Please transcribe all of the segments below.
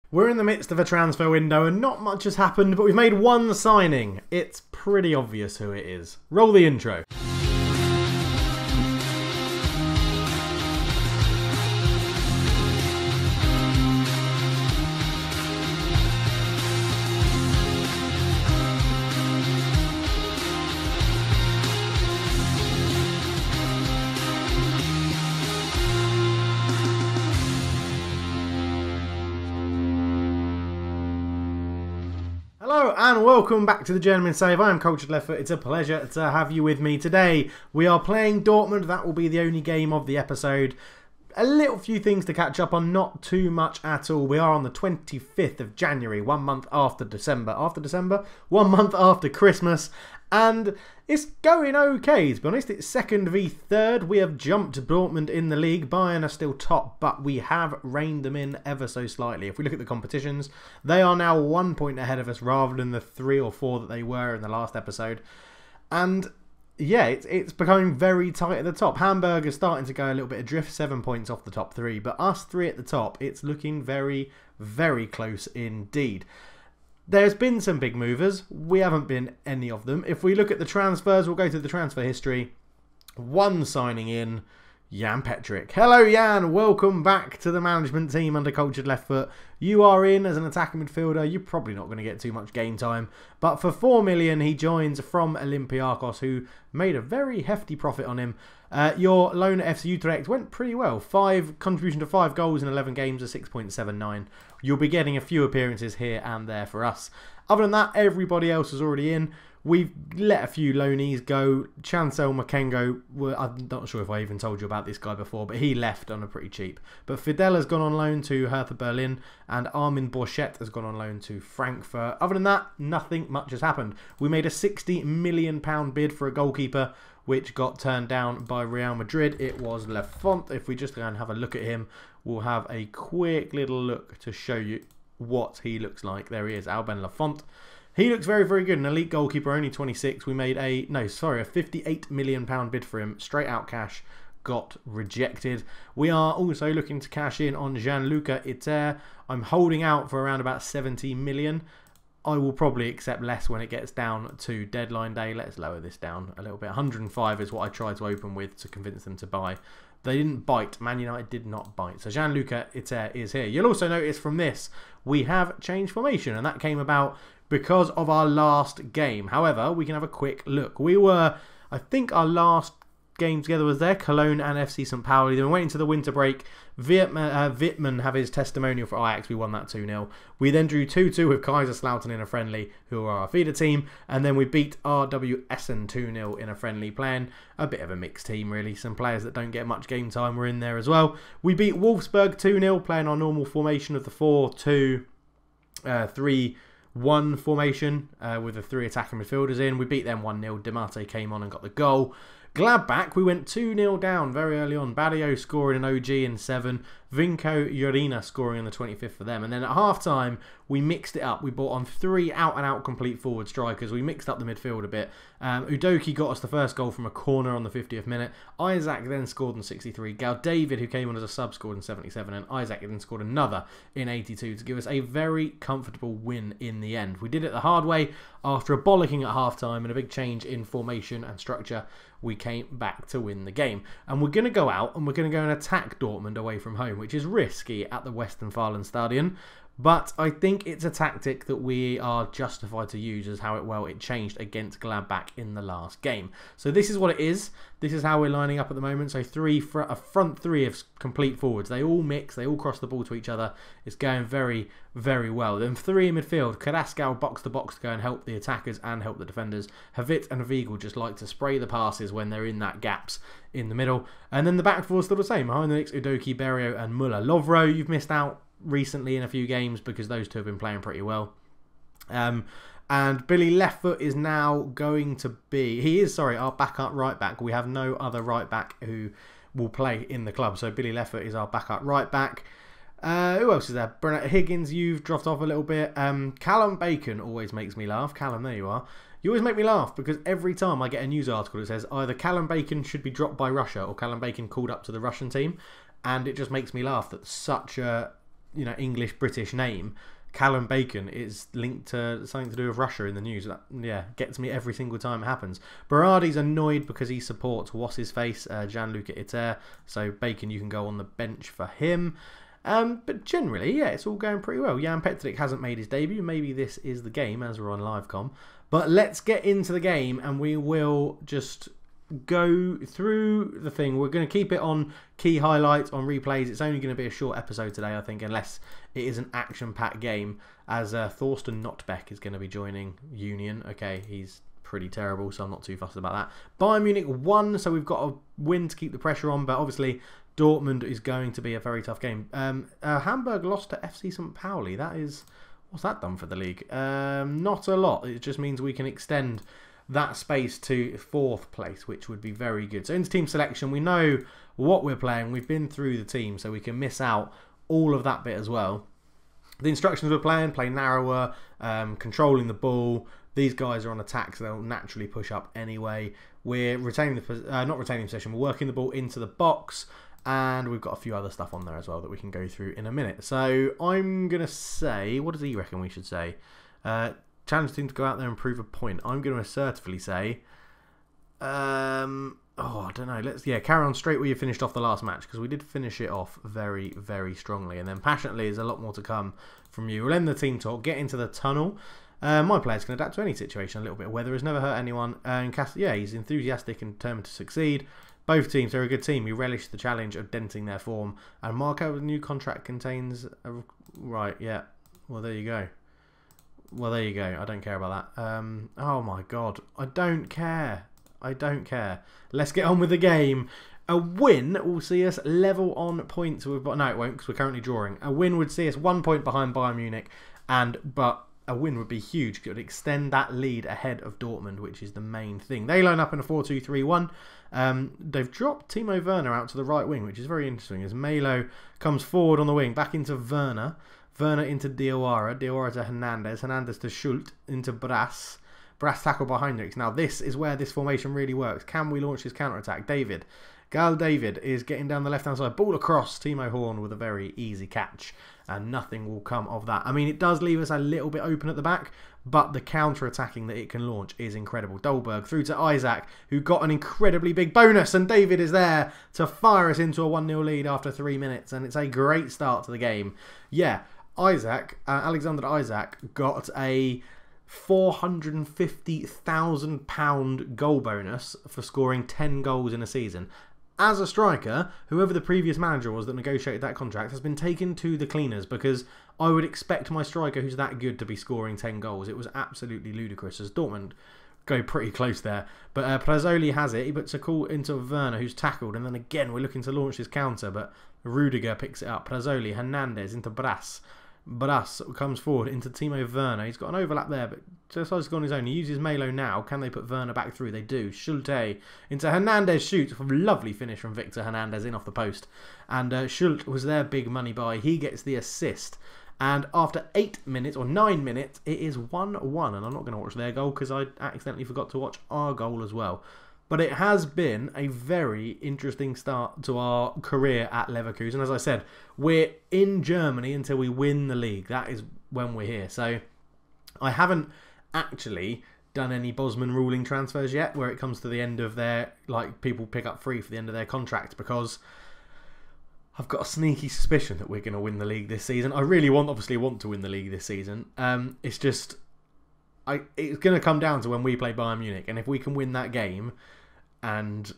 We're in the midst of a transfer window and not much has happened, but we've made one signing. It's pretty obvious who it is. Roll the intro. Hello and welcome back to the Journeyman Save. I am Cultured Leftfoot. It's a pleasure to have you with me today. We are playing Dortmund. That will be the only game of the episode. A little few things to catch up on, not too much at all. We are on the 25th of January, 1 month after December. 1 month after Christmas. And it's going okay, to be honest. It's second v third. We have jumped Dortmund in the league. Bayern are still top, but we have reined them in ever so slightly. If we look at the competitions, they are now 1 point ahead of us rather than the 3 or 4 that they were in the last episode. And yeah, it's becoming very tight at the top. Hamburg is starting to go a little bit adrift, 7 points off the top 3. But us 3 at the top, it's looking very, very close indeed. There's been some big movers. We haven't been any of them. If we look at the transfers, we'll go through the transfer history. One signing in, Jan Petrick. Hello, Jan. Welcome back to the management team under Cultured Leftfoot. You are in as an attacking midfielder. You're probably not going to get too much game time. But for 4 million, he joins from Olympiacos, who made a very hefty profit on him. Your loan at FC Utrecht went pretty well. Contribution to 5 goals in 11 games, a 6.79. You'll be getting a few appearances here and there for us. Other than that, everybody else is already in. We've let a few loanees go. Chancel Makengo, I'm not sure if I even told you about this guy before, but he left on a pretty cheap. But Fidel has gone on loan to Hertha Berlin, and Armin Borchett has gone on loan to Frankfurt. Other than that, nothing much has happened. We made a £60 million bid for a goalkeeper, which got turned down by Real Madrid. It was Lafont. If we just go and have a look at him, we'll have a quick little look to show you what he looks like. There he is, Alben Lafont. He looks very, very good. An elite goalkeeper, only 26. We made a £58 million bid for him. Straight out cash, got rejected. We are also looking to cash in on Gianluca Iter. I'm holding out for around about 70 million. I will probably accept less when it gets down to deadline day. Let's lower this down a little bit. 105 is what I tried to open with to convince them to buy. They didn't bite. Man United did not bite. So Gianluca Iter is here. You'll also notice from this, we have changed formation, and that came about because of our last game. However, we can have a quick look. We were, I think our last game together was there, Cologne and FC St. Pauli. Then we went into the winter break. Wittmann have his testimonial for Ajax. We won that 2-0. We then drew 2-2 with Kaiserslautern in a friendly, who are our feeder team. And then we beat RW Essen 2-0 in a friendly, playing a bit of a mixed team, really. Some players that don't get much game time were in there as well. We beat Wolfsburg 2-0, playing our normal formation of the 4-2-3-1 formation with the 3 attacking midfielders in. We beat them 1-0. Demate came on and got the goal. Gladbach, we went 2-0 down very early on. Badio scoring an OG in 7. Vinko Jorina scoring on the 25th for them. And then at half-time, we mixed it up. We brought on 3 out-and-out complete forward strikers. We mixed up the midfield a bit. Udoki got us the first goal from a corner on the 50th minute. Isaac then scored in 63. Gal David, who came on as a sub, scored in 77. And Isaac then scored another in 82 to give us a very comfortable win in the end. We did it the hard way. After a bollocking at half-time and a big change in formation and structure, we came back to win the game. And we're going to go out and we're going to go and attack Dortmund away from home, which is risky at the Westfalenstadion. But I think it's a tactic that we are justified to use as how it changed against Gladbach in the last game. So this is what it is. This is how we're lining up at the moment. So a front 3 of complete forwards. They all mix. They all cross the ball to each other. It's going very, very well. Then 3 in midfield. Carrascal box to box to go and help the attackers and help the defenders. Havit and Weigl just like to spray the passes when they're in that gaps in the middle. And then the back 4 is still the same. Heinrich, Udoki, Berio and Muller. Lovro, you've missed out recently in a few games because those 2 have been playing pretty well. And Billy Leftfoot is now going to be... our backup right back. We have no other right back who will play in the club. So Billy Leftfoot is our backup right back. Who else is there? Bernard Higgins, you've dropped off a little bit. Callum Bacon always makes me laugh. Callum, there you are. You always make me laugh because every time I get a news article that says either Callum Bacon should be dropped by Russia or Callum Bacon called up to the Russian team. And it just makes me laugh that such a English British name, Callum Bacon is linked to something to do with Russia in the news. That, yeah, gets me every single time it happens. Berardi's annoyed because he supports what's-his-face, Gianluca Iter. So Bacon, you can go on the bench for him. But generally, yeah, it's all going pretty well. Jan Petric hasn't made his debut. Maybe this is the game as we're on livecom. But let's get into the game and we will just go through the thing. We're going to keep it on key highlights, on replays. It's only going to be a short episode today, I think, unless it is an action-packed game, as Thorsten Notbeck is going to be joining Union. Okay, he's pretty terrible, so I'm not too fussed about that. Bayern Munich won, so we've got a win to keep the pressure on, but obviously Dortmund is going to be a very tough game. Hamburg lost to FC St. Pauli. That is... What's that done for the league? Not a lot. It just means we can extend that space to 4th place, which would be very good. So into team selection, we know what we're playing. We've been through the team, so we can miss out all of that bit as well. The instructions we're playing, play narrower, controlling the ball. These guys are on attack, so they'll naturally push up anyway. We're retaining the not retaining possession. We're working the ball into the box, and we've got a few other stuff on there as well that we can go through in a minute. So I'm gonna say, what does he reckon we should say? Challenge the team to go out there and prove a point. I'm going to assertively say, I don't know. Carry on straight where you finished off the last match, because we did finish it off very, very strongly. And then passionately, there's a lot more to come from you. We'll end the team talk, get into the tunnel. My players can adapt to any situation. A little bit of weather has never hurt anyone. And he's enthusiastic and determined to succeed. Both teams are a good team. We relish the challenge of denting their form. And mark out the new contract contains... Right, yeah. Well, there you go. Well, there you go. I don't care about that. Oh my god. I don't care. I don't care. Let's get on with the game. A win will see us level on points with... No, it won't, because we're currently drawing. A win would see us 1 point behind Bayern Munich. But a win would be huge. It would extend that lead ahead of Dortmund, which is the main thing. They line up in a 4-2-3-1. They've dropped Timo Werner out to the right wing, which is very interesting, as Melo comes forward on the wing, back into Werner. Werner into Diawara, Diawara to Hernandez, Hernandez to Schult, into Brass. Brass tackle by Heinrichs. Now this is where this formation really works. Can we launch his counter-attack? Gal David is getting down the left-hand side. Ball across. Timo Horn with a very easy catch. And nothing will come of that. I mean, it does leave us a little bit open at the back, but the counter-attacking that it can launch is incredible. Dolberg through to Isaac, who got an incredibly big bonus, and David is there to fire us into a 1-0 lead after 3 minutes, and it's a great start to the game. Yeah, Alexander Isaac got a £450,000 goal bonus for scoring 10 goals in a season. As a striker, whoever the previous manager was that negotiated that contract has been taken to the cleaners, because I would expect my striker who's that good to be scoring 10 goals. It was absolutely ludicrous, as Dortmund go pretty close there. But Prazzoli has it. He puts a call into Werner, who's tackled, and then again we're looking to launch his counter, but Rudiger picks it up. Prazzoli, Hernandez into Brass. Brass comes forward into Timo Werner. He's got an overlap there, but decides to go on his own. He uses Melo now. Can they put Werner back through? They do. Schulte into Hernandez. Shoots. Lovely finish from Victor Hernandez in off the post. And Schult was their big money buy. He gets the assist. And after 8 minutes, or 9 minutes, it is 1-1. And I'm not going to watch their goal because I accidentally forgot to watch our goal as well. But it has been a very interesting start to our career at Leverkusen. As I said, we're in Germany until we win the league. That is when we're here. So I haven't actually done any Bosman ruling transfers yet, where it comes to the end of their, like, people pick up free for the end of their contract, because I've got a sneaky suspicion that we're going to win the league this season. I really obviously want to win the league this season. It's just... it's going to come down to when we play Bayern Munich, and if we can win that game, and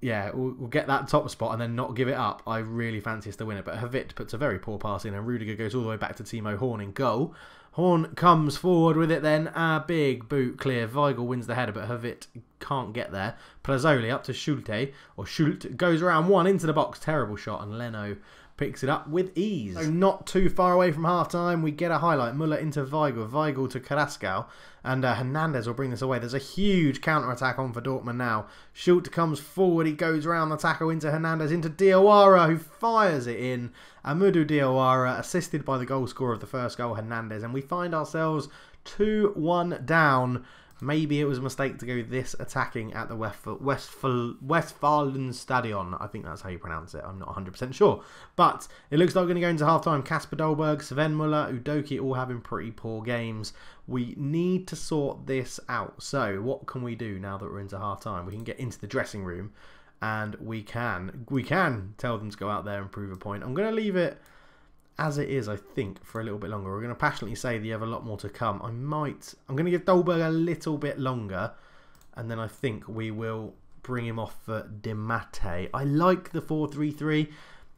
yeah, we'll get that top spot and then not give it up, I really fancy us to win it. But Havit puts a very poor pass in, and Rudiger goes all the way back to Timo Horn in goal. Horn comes forward with it then, a big boot clear. Weigl wins the header, but Havit can't get there. Prazzoli up to Schulte, or Schult, goes around one into the box, terrible shot, and Leno picks it up with ease. So not too far away from half-time, we get a highlight. Muller into Weigl, Weigl to Carrascal, and Hernandez will bring this away. There's a huge counter-attack on for Dortmund now. Schult comes forward, he goes around the tackle into Hernandez, into Diawara, who fires it in. Amadou Diawara, assisted by the goal scorer of the first goal, Hernandez, and we find ourselves 2-1 down Maybe it was a mistake to go this attacking at the Westfalen Stadion. I think that's how you pronounce it. I'm not 100% sure. But it looks like we're going to go into half-time. Kasper Dolberg, Sven Muller, Udoki all having pretty poor games. We need to sort this out. So what can we do now that we're into half-time? We can get into the dressing room and we can tell them to go out there and prove a point. I'm going to leave it as it is, I think, for a little bit longer. We're going to passionately say that you have a lot more to come. I'm going to give Dolberg a little bit longer, and then I think we will bring him off for Demate. I like the 4-3-3.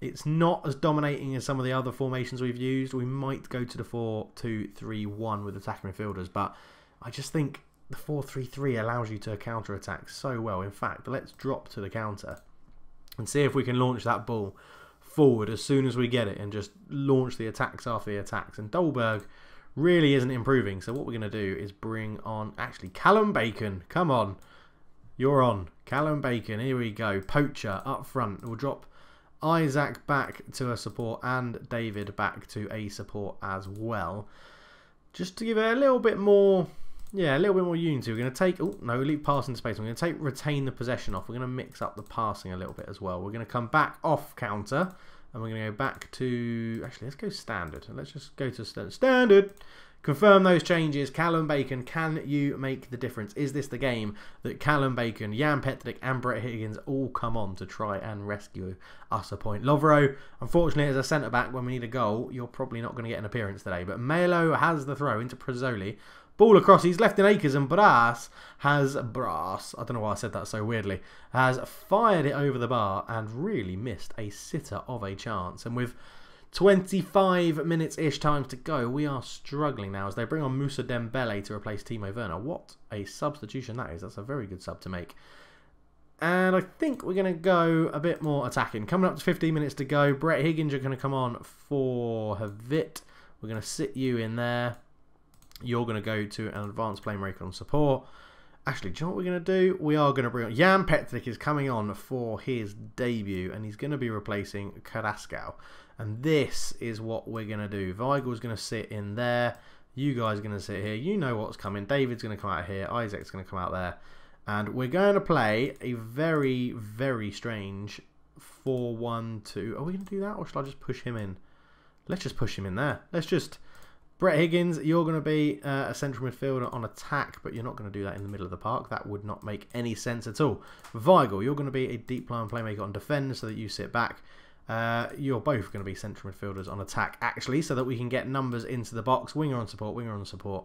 It's not as dominating as some of the other formations we've used. We might go to the 4-2-3-1 with attacking midfielders, but I just think the 4-3-3 allows you to counter-attack so well. In fact, let's drop to the counter and see if we can launch that ball forward as soon as we get it and just launch the attacks after the attacks. And Dolberg really isn't improving, so what we're going to do is bring on actually Callum Bacon. Come on, you're on. Callum Bacon, here we go. Poacher up front. We'll drop Isaac back to a support and David back to a support as well, just to give it a little bit more, yeah, a little bit more unity. We're going to take, oh no, leave passing space. We're going to take retain the possession off. We're going to mix up the passing a little bit as well. We're going to come back off counter and we're going to go back to, actually let's go standard. Let's just go to standard. Confirm those changes. Callum Bacon, can you make the difference? Is this the game that Callum Bacon, Jan Petrick and Brett Higgins all come on to try and rescue us a point? Lovro, unfortunately, as a centre-back, when we need a goal, you're probably not going to get an appearance today. But Melo has the throw into Prazzoli. Ball across, he's left in acres, and Brass, I don't know why I said that so weirdly, has fired it over the bar and really missed a sitter of a chance. And with 25 minutes-ish time to go, we are struggling now as they bring on Moussa Dembele to replace Timo Werner. What a substitution that is. That's a very good sub to make. And I think we're going to go a bit more attacking. Coming up to 15 minutes to go, Brett Higgins, you're going to come on for Havit. We're going to sit you in there. You're going to go to an advanced playmaker on support. Actually, do you know what we're going to do? We are going to bring on... Jan Petrick is coming on for his debut, and he's going to be replacing Carrasco. And this is what we're going to do. Weigel's going to sit in there. You guys are going to sit here. You know what's coming. David's going to come out here. Isaac's going to come out there. And we're going to play a very, very strange 4-1-2. Are we going to do that, or should I just push him in? Let's just push him in there. Let's just... Brett Higgins, you're going to be a central midfielder on attack, but you're not going to do that in the middle of the park. That would not make any sense at all. Weigel, you're going to be a deep line playmaker on defend so that you sit back. You're both going to be central midfielders on attack, actually, so that we can get numbers into the box. Winger on support, winger on support.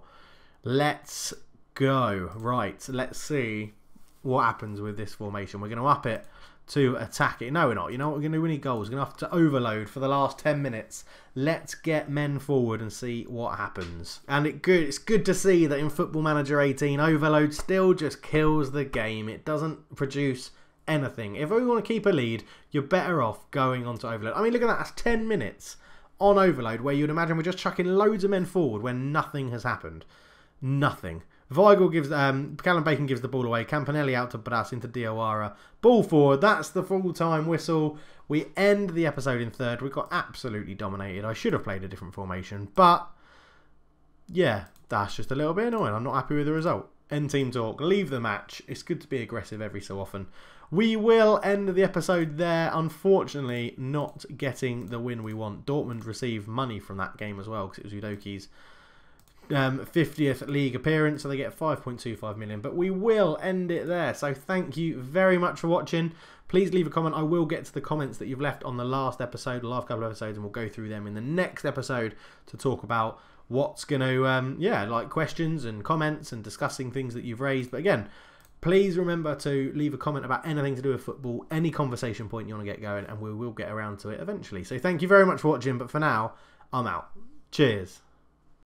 Let's go. Right, let's see what happens with this formation. We're going to up it to attack it. No, we're not. You know what we're going to do? We need goals. We're going to have to overload for the last 10 minutes. Let's get men forward and see what happens. And it's good to see that in Football Manager 18, overload still just kills the game. It doesn't produce anything. If we want to keep a lead, you're better off going on to overload. I mean, look at that. That's 10 minutes on overload, where you'd imagine we're just chucking loads of men forward when nothing has happened. Nothing. Weigel gives, Callum Bacon gives the ball away. Campanelli out to Brass into Diawara. Ball forward. That's the full-time whistle. We end the episode in third. We got absolutely dominated. I should have played a different formation. But, yeah, that's just a little bit annoying. I'm not happy with the result. End team talk. Leave the match. It's good to be aggressive every so often. We will end the episode there. Unfortunately, not getting the win we want. Dortmund received money from that game as well because it was Udoki's 50th league appearance, so they get 5.25 million. But we will end it there. So thank you very much for watching. Please leave a comment. I will get to the comments that you've left on the last episode, the last couple of episodes, and we'll go through them in the next episode to talk about what's going to, like questions and comments and discussing things that you've raised. But again, please remember to leave a comment about anything to do with football, any conversation point you want to get going, and we will get around to it eventually. So thank you very much for watching, but for now, I'm out. Cheers.